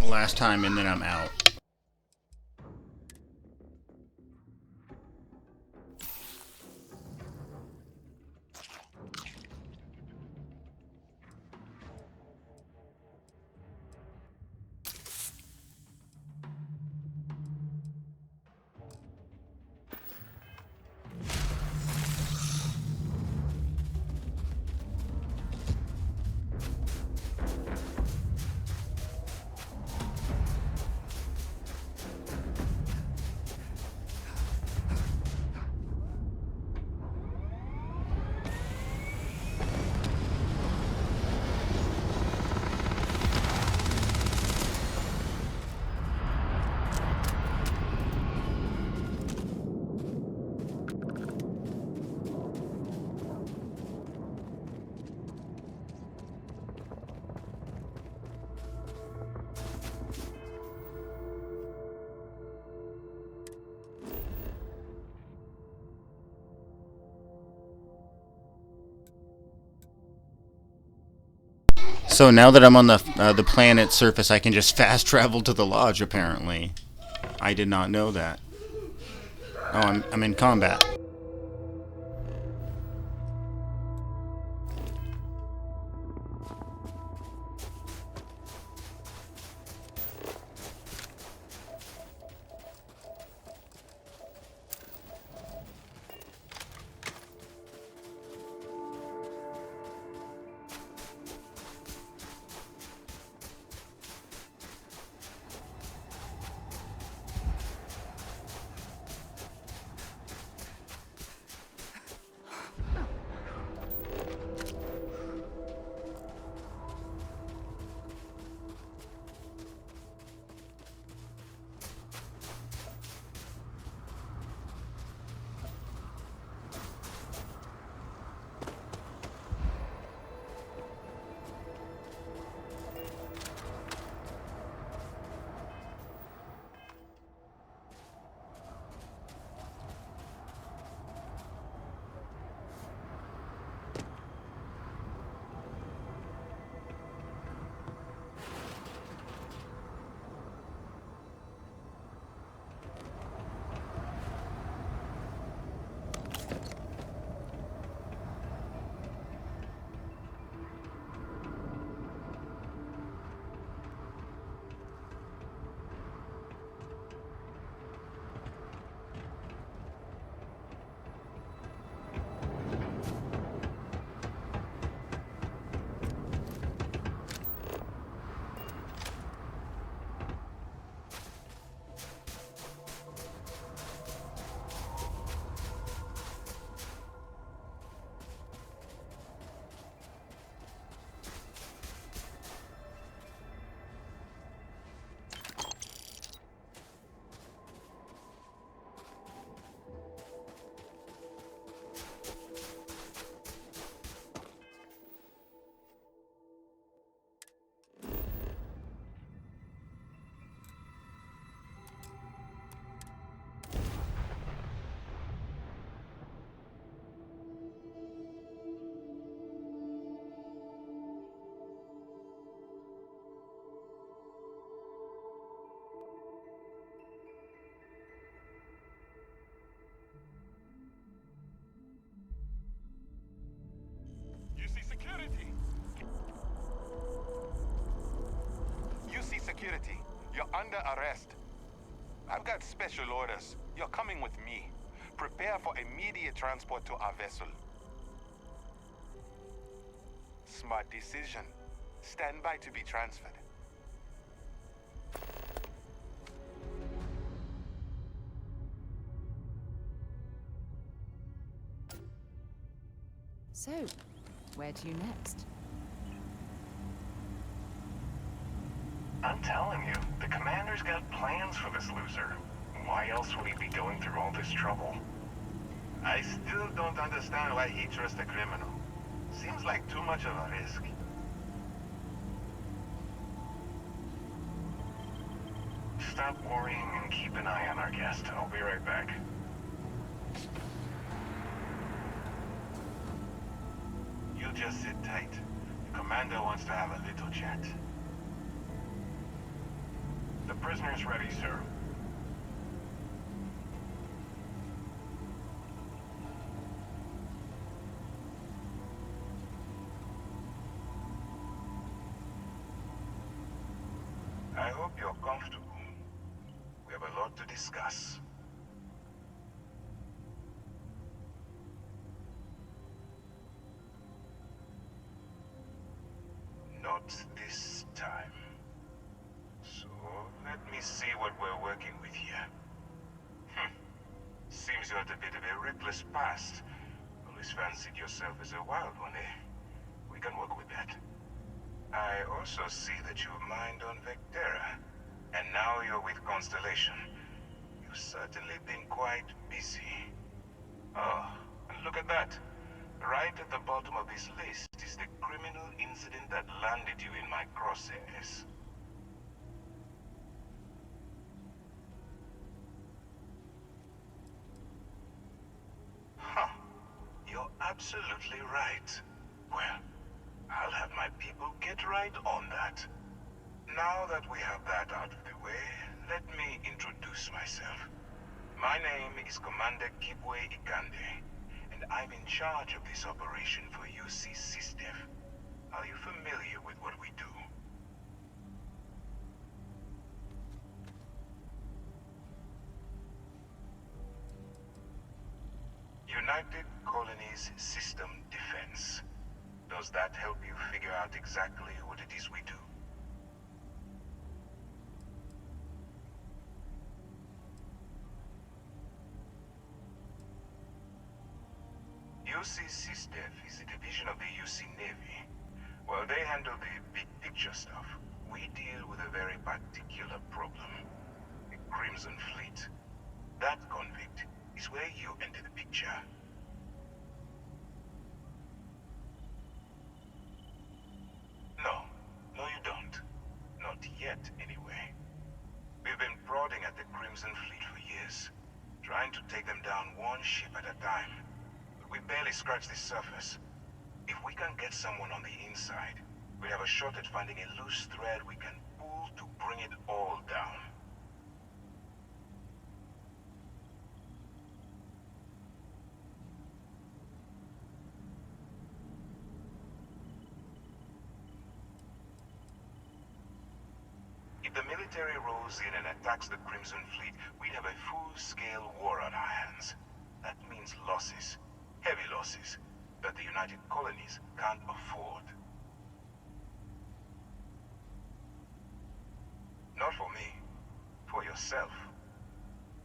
last time, and then I'm out. So now that I'm on the planet's surface, I can just fast travel to the lodge. Apparently, I did not know that. Oh, I'm in combat. Security, you're under arrest. I've got special orders. You're coming with me. Prepare for immediate transport to our vessel. Smart decision. Stand by to be transferred. So, where to next? I'm telling you, the commander's got plans for this loser. Why else would he be going through all this trouble? I still don't understand why he trusts a criminal. Seems like too much of a risk. Stop worrying and keep an eye on our guest. I'll be right back. You just sit tight. The commander wants to have a little chat. prisoner's ready, sir. I hope you're comfortable. We have a lot to discuss. Not this time. So, let me see what we're working with here. Seems you had a bit of a reckless past. Always fancied yourself as a wild one, eh? We can work with that. I also see that you mined on Vectera, and now you're with Constellation. You've certainly been quite busy. Oh, and look at that. Right at the bottom of this list is the criminal incident that landed you in my crosshairs. Huh. You're absolutely right. Well, I'll have my people get right on that. Now that we have that out of the way, let me introduce myself. My name is Commander Kibwe Ikande, and I'm in charge of this operation for UC SysDef. Are you familiar with what we do? United Colonies System Defense. Does that help you figure out exactly what it is we do? UC SysDef is a division of the UC Navy. While they handle the big picture stuff, we deal with a very particular problem. The Crimson Fleet. That convict is where you enter the picture. No, you don't. Not yet, anyway. We've been prodding at the Crimson Fleet for years, trying to take them down one ship at a time. But we barely scratched the surface. If we can get someone on the inside, we have a shot at finding a loose thread we can pull to bring it all down. If the military rolls in and attacks the Crimson Fleet, we'd have a full-scale war on our hands. That means losses, heavy losses, that the United Colonies can't afford. Not for me, for yourself.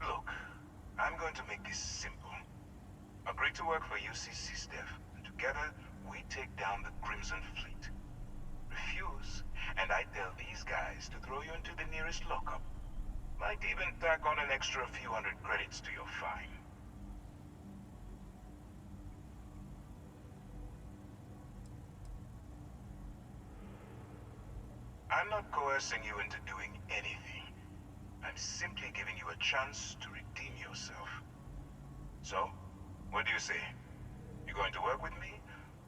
Look, I'm going to make this simple. Agree to work for UC SysDef, and together we take down the Crimson Fleet. Refuse, and I tell these guys to throw you into the nearest lockup. Might even tack on an extra few hundred credits to your fine. I'm not coercing you into doing anything. I'm simply giving you a chance to redeem yourself. So, what do you say? You going to work with me,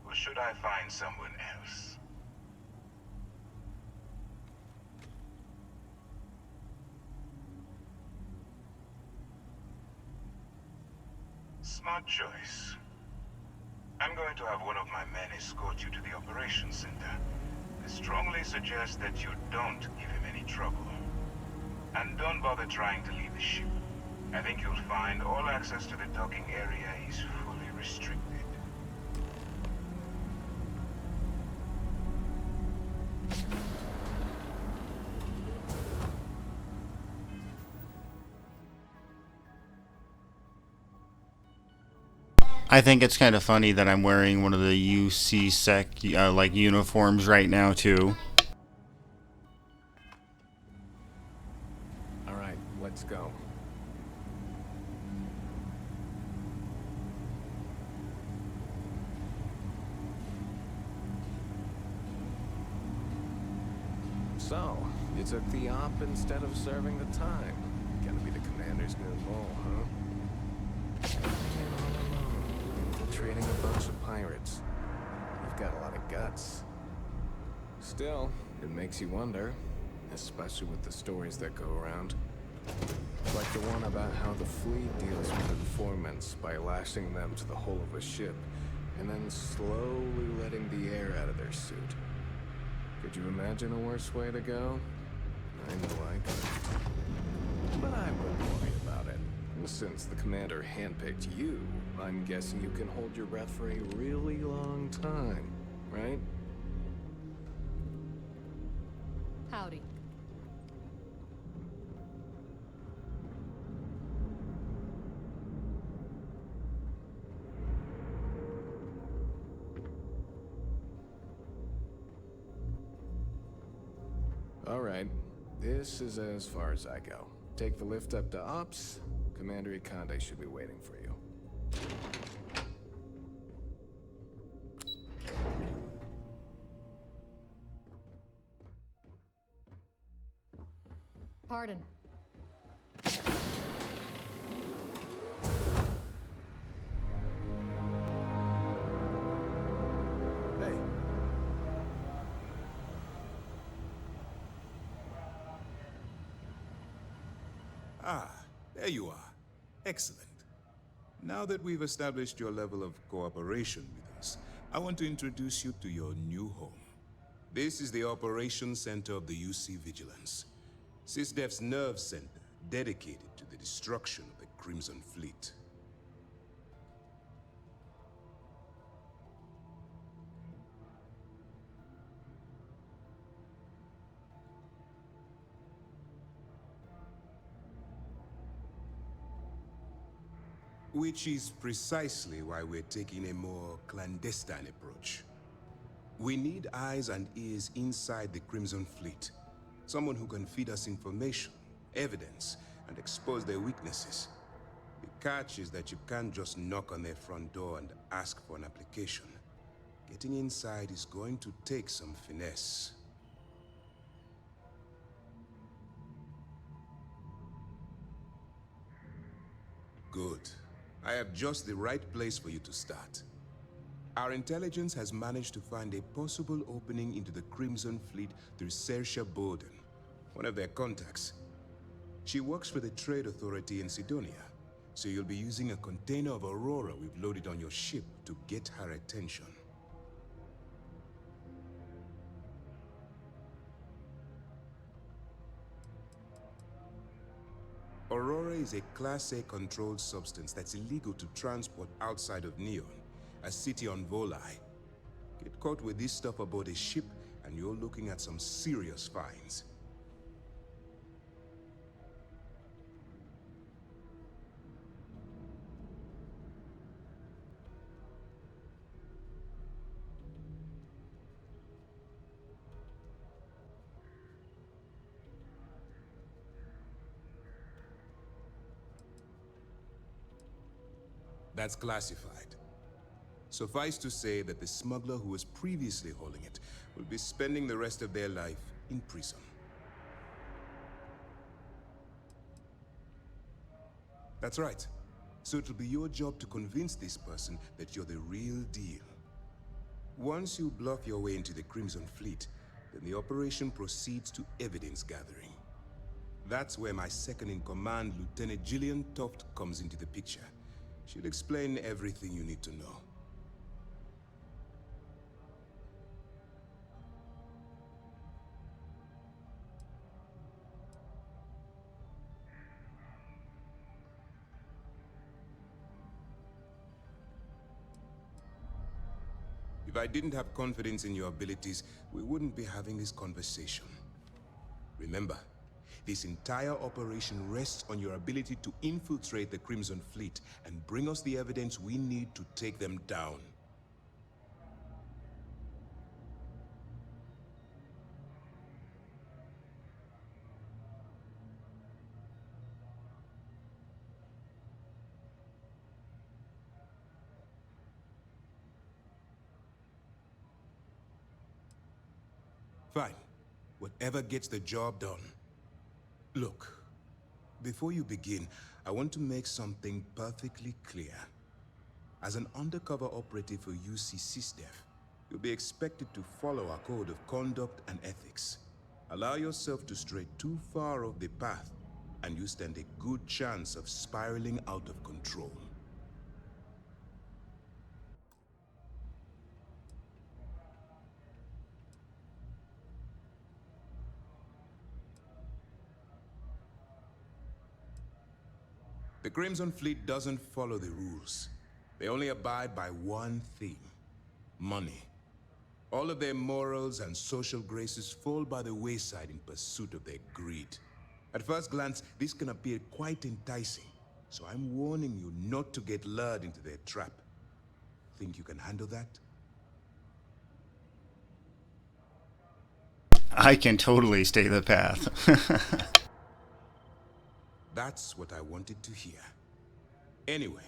or should I find someone else? Smart choice. I'm going to have one of my men escort you to the operations center. I strongly suggest that you don't give him any trouble. And don't bother trying to leave the ship. I think you'll find all access to the docking area is fully restricted. I think it's kind of funny that I'm wearing one of the UC Sec like uniforms right now too. All right, let's go. So, you took the op instead of serving the time. Gonna be the commander's new role, huh? Trading a bunch of pirates. You've got a lot of guts. Still, it makes you wonder, especially with the stories that go around. Like the one about how the fleet deals with informants by lashing them to the hull of a ship and then slowly letting the air out of their suit. Could you imagine a worse way to go? I know I could. But I wouldn't worry about it. Since the commander handpicked you, I'm guessing you can hold your breath for a really long time, right? Howdy. All right. This is as far as I go. Take the lift up to Ops. Commander Ikonde should be waiting for you. Pardon. Hey. Ah, there you are. Excellent. Now that we've established your level of cooperation with us, I want to introduce you to your new home. This is the Operations Center of the UC Vigilance, SysDef's nerve center dedicated to the destruction of the Crimson Fleet. Which is precisely why we're taking a more clandestine approach. We need eyes and ears inside the Crimson Fleet. Someone who can feed us information, evidence, and expose their weaknesses. The catch is that you can't just knock on their front door and ask for an application. Getting inside is going to take some finesse. Good. I have just the right place for you to start. Our intelligence has managed to find a possible opening into the Crimson Fleet through Saoirse Bowden, one of their contacts. She works for the Trade Authority in Sidonia, so you'll be using a container of Aurora we've loaded on your ship to get her attention. Aurora is a Class A controlled substance that's illegal to transport outside of Neon, a city on Volai. Get caught with this stuff aboard a ship, and you're looking at some serious fines. That's classified. Suffice to say that the smuggler who was previously hauling it will be spending the rest of their life in prison. That's right. So it'll be your job to convince this person that you're the real deal. Once you bluff your way into the Crimson Fleet, then the operation proceeds to evidence gathering. That's where my second-in-command, Lieutenant Gillian Toft, comes into the picture. She'll explain everything you need to know. If I didn't have confidence in your abilities, we wouldn't be having this conversation. Remember, this entire operation rests on your ability to infiltrate the Crimson Fleet and bring us the evidence we need to take them down. Fine. Whatever gets the job done. Look, before you begin, I want to make something perfectly clear. As an undercover operative for UC SysDef, you'll be expected to follow our code of conduct and ethics. Allow yourself to stray too far off the path, and you stand a good chance of spiraling out of control. The Crimson Fleet doesn't follow the rules. They only abide by one thing: money. All of their morals and social graces fall by the wayside in pursuit of their greed. At first glance, this can appear quite enticing, so I'm warning you not to get lured into their trap. Think you can handle that? I can totally stay the path. That's what I wanted to hear. Anyway,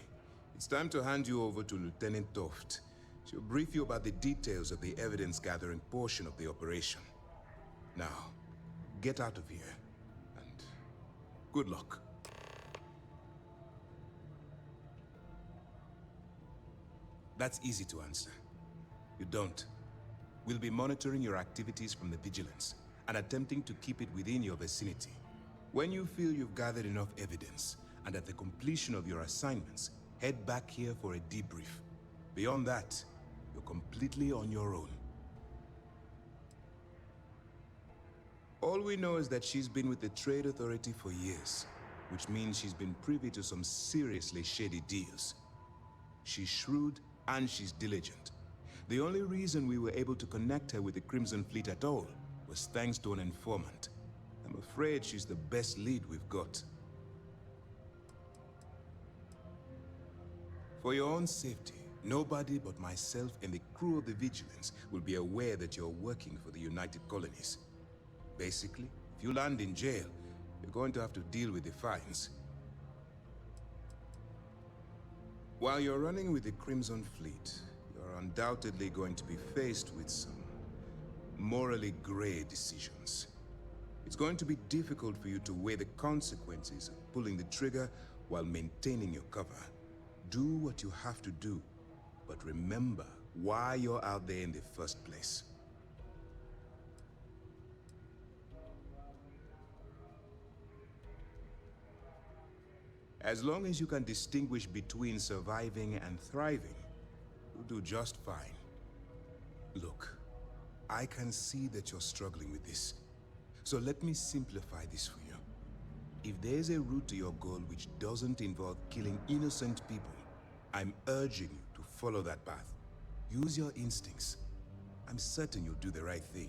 it's time to hand you over to Lieutenant Toft. She'll brief you about the details of the evidence-gathering portion of the operation. Now, get out of here, and good luck. That's easy to answer. You don't. We'll be monitoring your activities from the Vigilance, and attempting to keep it within your vicinity. When you feel you've gathered enough evidence, and at the completion of your assignments, head back here for a debrief. Beyond that, you're completely on your own. All we know is that she's been with the Trade Authority for years, which means she's been privy to some seriously shady deals. She's shrewd and she's diligent. The only reason we were able to connect her with the Crimson Fleet at all was thanks to an informant. I'm afraid she's the best lead we've got. For your own safety, nobody but myself and the crew of the Vigilance will be aware that you're working for the United Colonies. Basically, if you land in jail, you're going to have to deal with the fines. While you're running with the Crimson Fleet, you're undoubtedly going to be faced with some morally gray decisions. It's going to be difficult for you to weigh the consequences of pulling the trigger while maintaining your cover. Do what you have to do, but remember why you're out there in the first place. As long as you can distinguish between surviving and thriving, you'll do just fine. Look, I can see that you're struggling with this. So let me simplify this for you. If there's a route to your goal which doesn't involve killing innocent people, I'm urging you to follow that path. Use your instincts. I'm certain you'll do the right thing.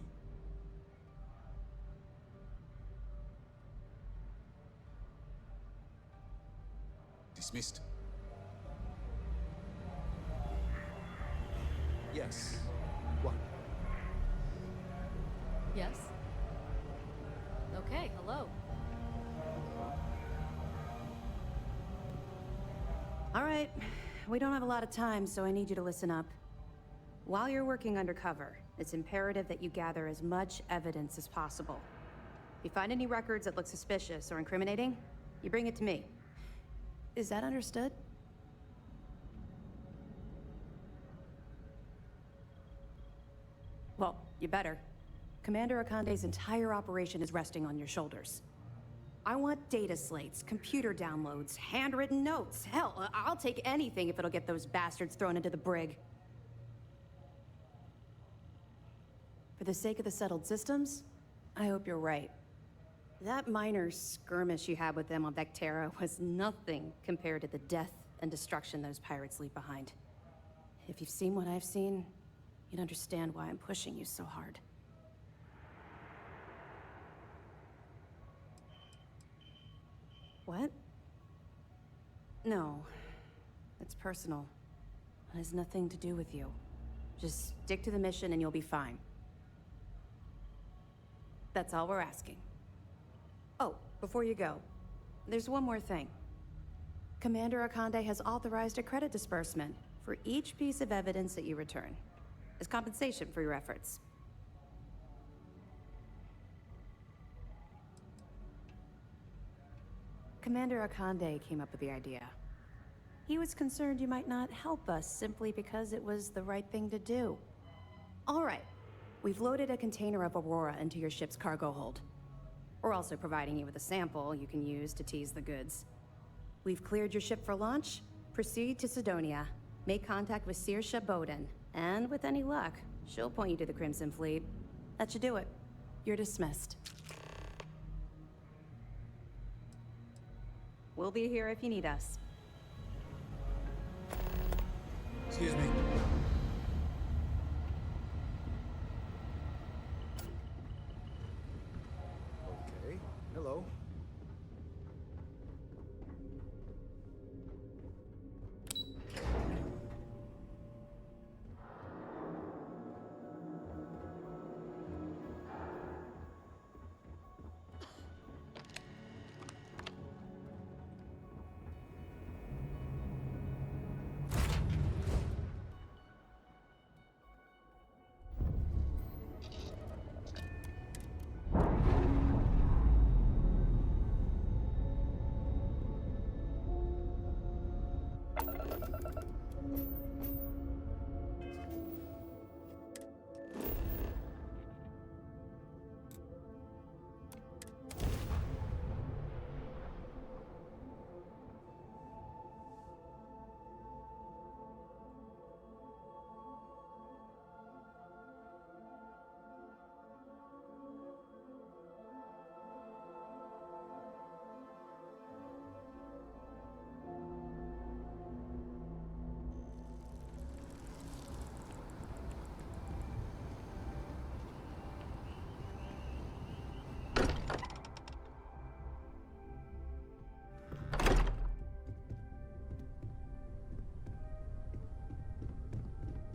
Dismissed. Yes. What? Yes? Okay, hello. All right, we don't have a lot of time, so I need you to listen up. While you're working undercover, it's imperative that you gather as much evidence as possible. If you find any records that look suspicious or incriminating, you bring it to me. Is that understood? Well, you better. Commander Akande's entire operation is resting on your shoulders. I want data slates, computer downloads, handwritten notes. Hell, I'll take anything if it'll get those bastards thrown into the brig. For the sake of the settled systems, I hope you're right. That minor skirmish you had with them on Vectera was nothing compared to the death and destruction those pirates leave behind. If you've seen what I've seen, you'd understand why I'm pushing you so hard. What? No. It's personal. It has nothing to do with you. Just stick to the mission and you'll be fine. That's all we're asking. Oh, before you go, there's one more thing. Commander Akande has authorized a credit disbursement for each piece of evidence that you return, as compensation for your efforts. Commander Akande came up with the idea. He was concerned you might not help us simply because it was the right thing to do. All right, We've loaded a container of Aurora into your ship's cargo hold. We're also providing you with a sample you can use to tease the goods. We've cleared your ship for launch. Proceed to Sidonia. Make contact with Saoirse Bowden. And with any luck, she'll point you to the Crimson Fleet. That should do it. You're dismissed. We'll be here if you need us. Excuse me. Okay. Hello.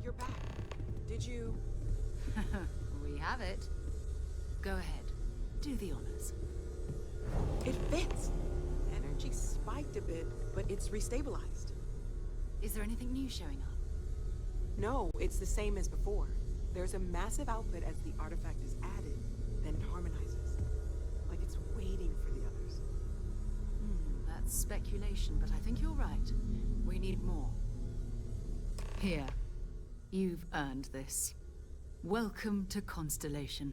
You're back. Did you... We have it. Go ahead. Do the honors. It fits. Energy spiked a bit, but it's restabilized. Is there anything new showing up? No, it's the same as before. There's a massive output as the artifact is added, then it harmonizes. Like it's waiting for the others. That's speculation, but I think you're right. We need more. Here. You've earned this. Welcome to Constellation.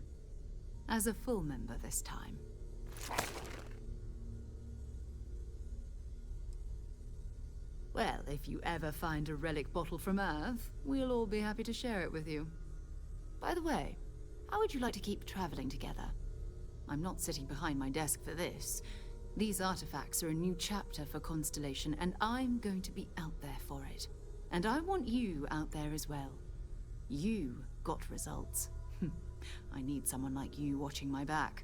As a full member this time. Well, if you ever find a relic bottle from Earth, we'll all be happy to share it with you. By the way, how would you like to keep traveling together? I'm not sitting behind my desk for this. These artifacts are a new chapter for Constellation, and I'm going to be out there for it. And I want you out there as well. You got results. I need someone like you watching my back.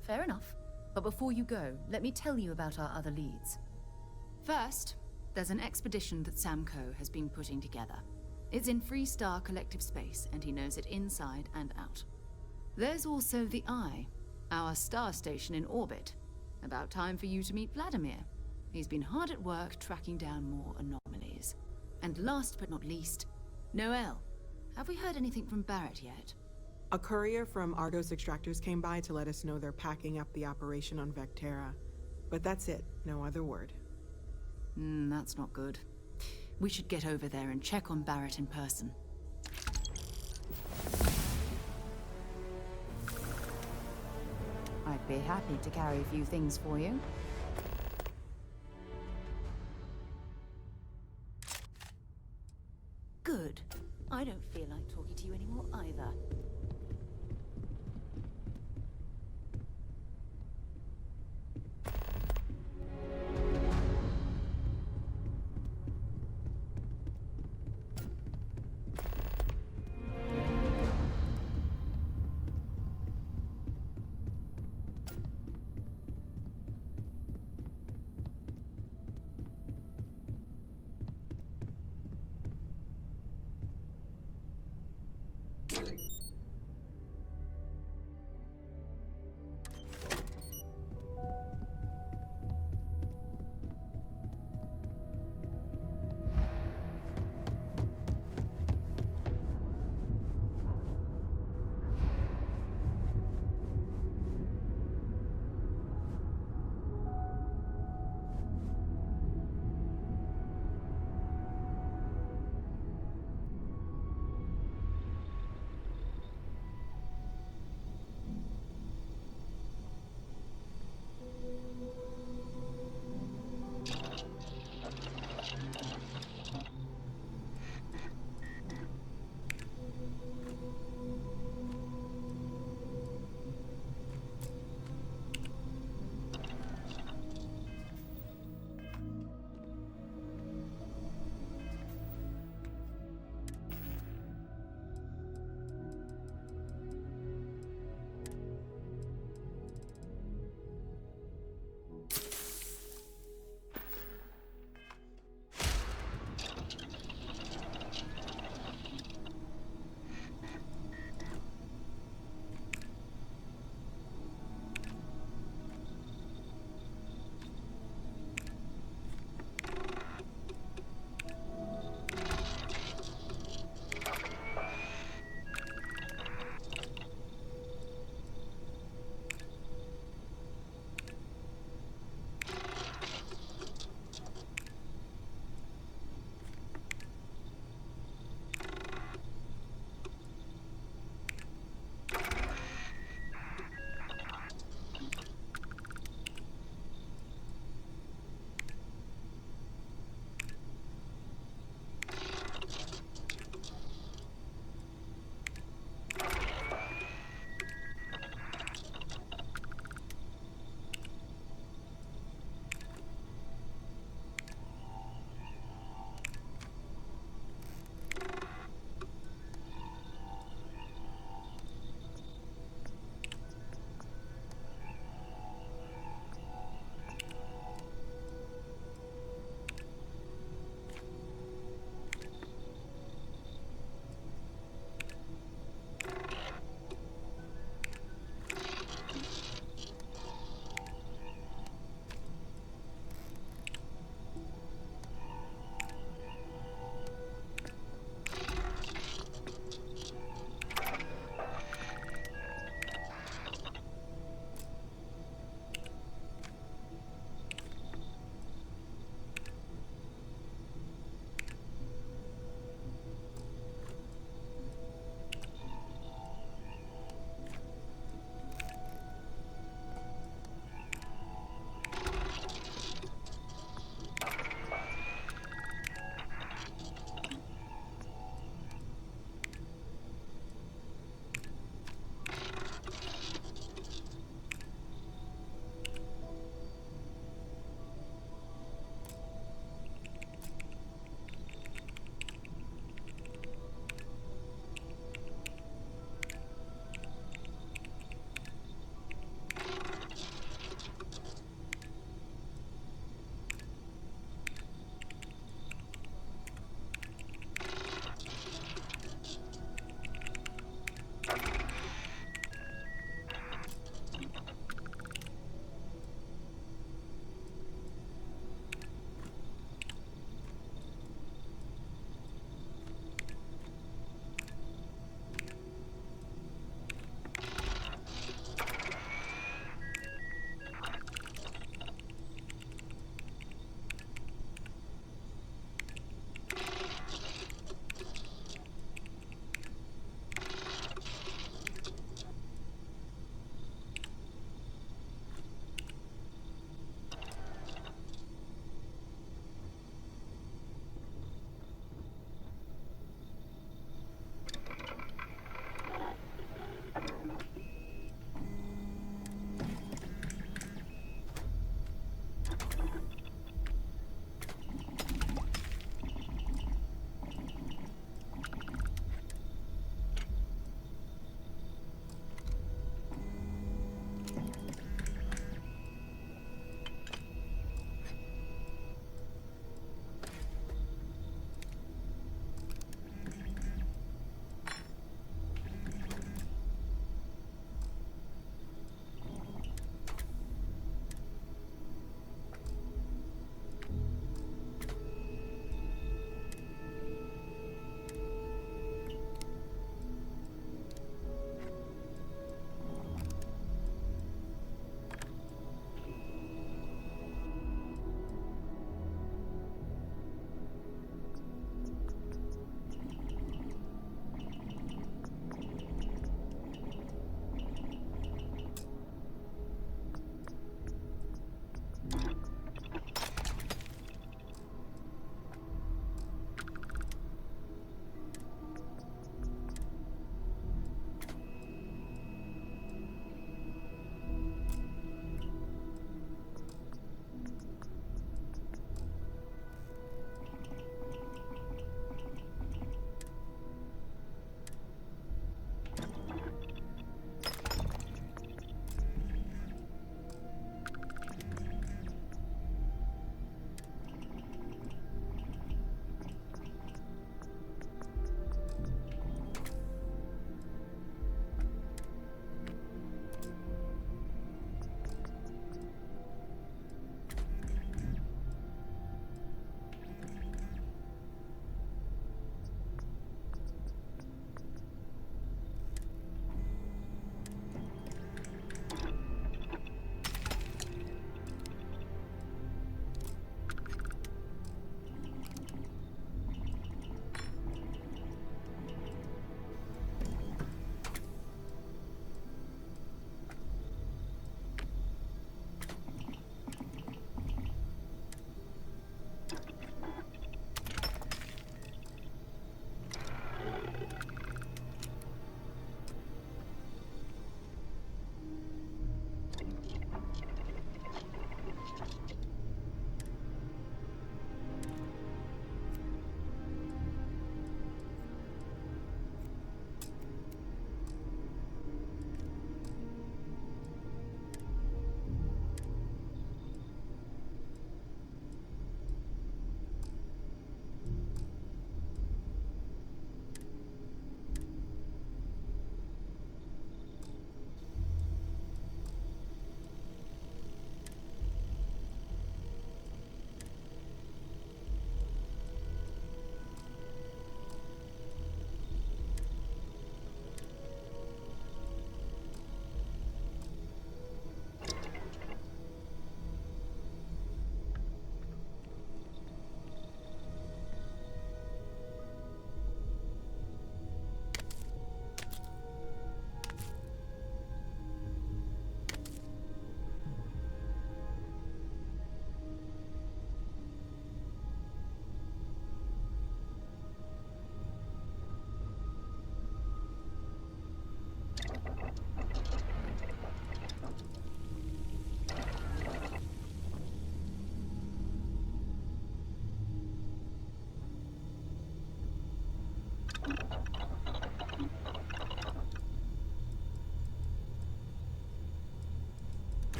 Fair enough. But before you go, let me tell you about our other leads. First, there's an expedition that Samco has been putting together. It's in Freestar Collective Space, and he knows it inside and out. There's also the Eye, our star station in orbit. About time for you to meet Vladimir. He's been hard at work tracking down more anomalies. And last but not least, Noel. Have we heard anything from Barrett yet? A courier from Argos Extractors came by to let us know they're packing up the operation on Vectera. But that's it, no other word. That's not good. We should get over there and check on Barrett in person. I'd be happy to carry a few things for you. Good. I don't feel like talking to you anymore either.